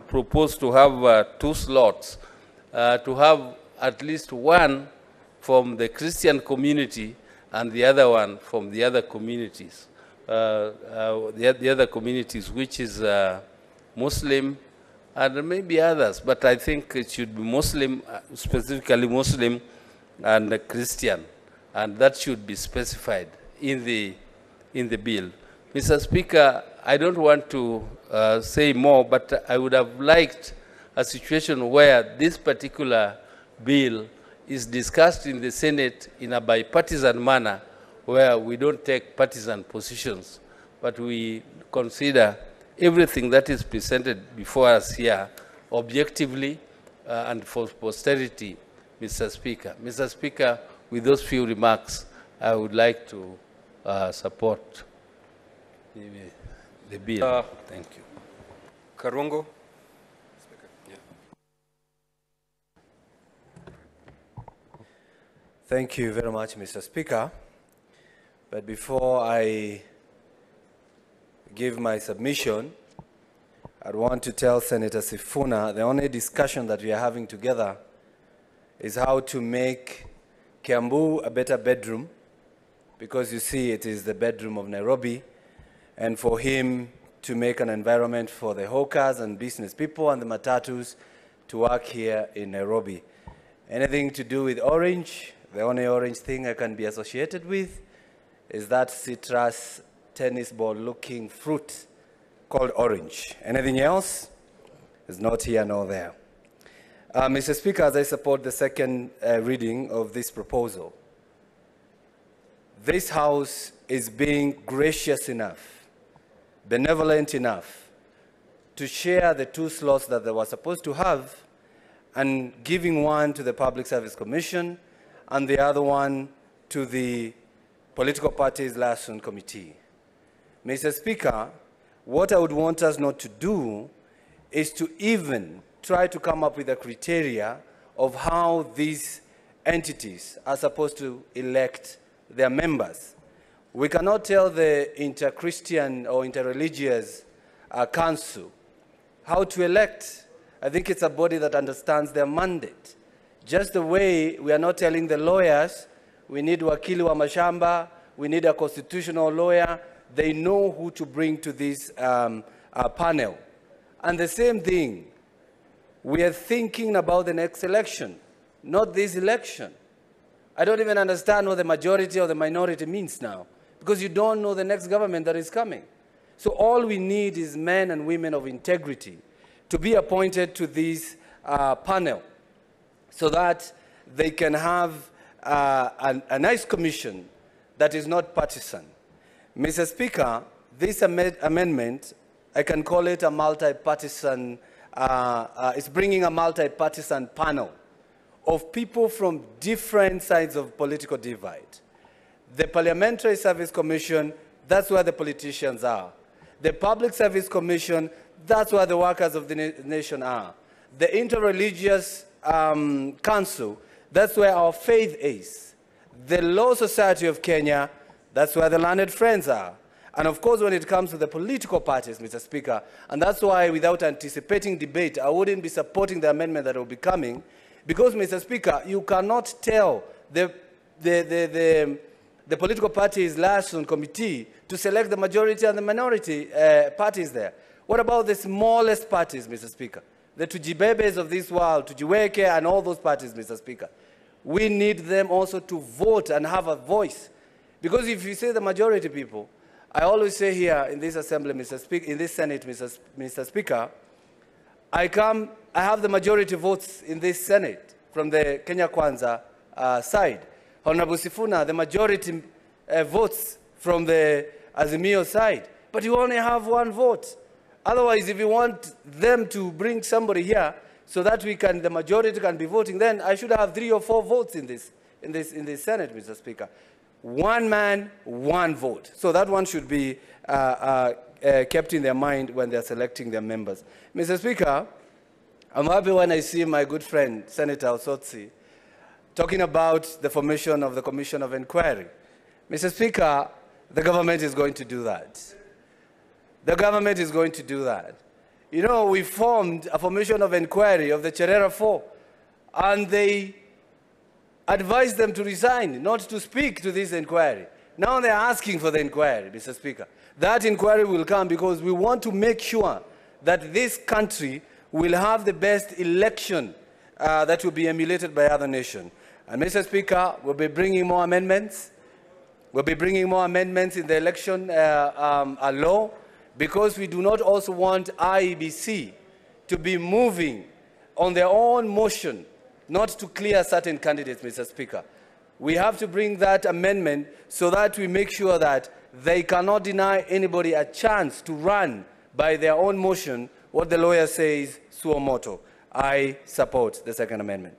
propose to have 2 slots, to have at least one from the Christian community and the other one from the other communities. The other communities, which is Muslim and maybe others, but I think it should be Muslim, specifically Muslim and Christian, and that should be specified in the bill. Mr. Speaker, I don't want to say more, but I would have liked a situation where this particular bill is discussed in the Senate in a bipartisan manner, where we don't take partisan positions, but we consider everything that is presented before us here objectively and for posterity, Mr. Speaker. Mr. Speaker, with those few remarks, I would like to support the bill. Thank you. Karungo. Thank you very much, Mr. Speaker. But before I give my submission, I'd want to tell Senator Sifuna the only discussion that we are having together is how to make Kiambu a better bedroom, because you see it is the bedroom of Nairobi, and for him to make an environment for the hawkers and business people and the matatus to work here in Nairobi. Anything to do with orange, the only orange thing I can be associated with is that citrus tennis ball looking fruit called orange. Anything else is not here nor there. Mr. Speaker, as I support the second reading of this proposal, this House is being gracious enough, benevolent enough to share the 2 slots that they were supposed to have and giving one to the Public Service Commission and the other one to the Political Parties Liaison Committee. Mr. Speaker, what I would want us not to do is to even try to come up with a criteria of how these entities are supposed to elect their members. We cannot tell the inter-Christian or inter-religious council how to elect. I think it's a body that understands their mandate. Just the way we are not telling the lawyers, we need wakili wa mashamba, we need a constitutional lawyer, they know who to bring to this panel. And the same thing, we are thinking about the next election, not this election. I don't even understand what the majority or the minority means now, because you don't know the next government that is coming. So all we need is men and women of integrity to be appointed to this panel so that they can have a nice commission that is not partisan. Mr. Speaker, this amendment, I can call it a multi-partisan, it's bringing a multi-partisan panel of people from different sides of political divide. The Parliamentary Service Commission, that's where the politicians are. The Public Service Commission, that's where the workers of the nation are. The Interreligious Council, that's where our faith is. The Law Society of Kenya, that's where the learned friends are. And of course, when it comes to the political parties, Mr. Speaker, and that's why without anticipating debate, I wouldn't be supporting the amendment that will be coming, because, Mr. Speaker, you cannot tell the political parties liaison committee to select the majority and the minority parties there. What about the smallest parties, Mr. Speaker? The Tujibebes of this world, Tujiweke and all those parties, Mr. Speaker. We need them also to vote and have a voice. Because if you say the majority people, I always say here in this assembly, Mr. Speaker, in this Senate, Mr. Speaker, I have the majority votes in this Senate from the Kenya Kwanza side. Honorable Sifuna, the majority votes from the Azimio side. But you only have 1 vote. Otherwise, if you want them to bring somebody here so that the majority can be voting, then I should have 3 or 4 votes in this Senate, Mr. Speaker. 1 man, 1 vote. So that one should be kept in their mind when they're selecting their members. Mr. Speaker, I'm happy when I see my good friend, Senator Osotsi, talking about the formation of the Commission of Inquiry. Mr. Speaker, the government is going to do that. The government is going to do that. you know, we formed a formation of inquiry of the Cherera Four, and they advised them to resign, not to speak to this inquiry. Now they're asking for the inquiry, Mr. Speaker. That inquiry will come because we want to make sure that this country will have the best election that will be emulated by other nations. And Mr. Speaker, we'll be bringing more amendments. We'll be bringing more amendments in the election law, because we do not also want IEBC to be moving on their own motion, not to clear certain candidates, Mr. Speaker. We have to bring that amendment so that we make sure that they cannot deny anybody a chance to run by their own motion, what the lawyer says, suo motu. I support the second amendment.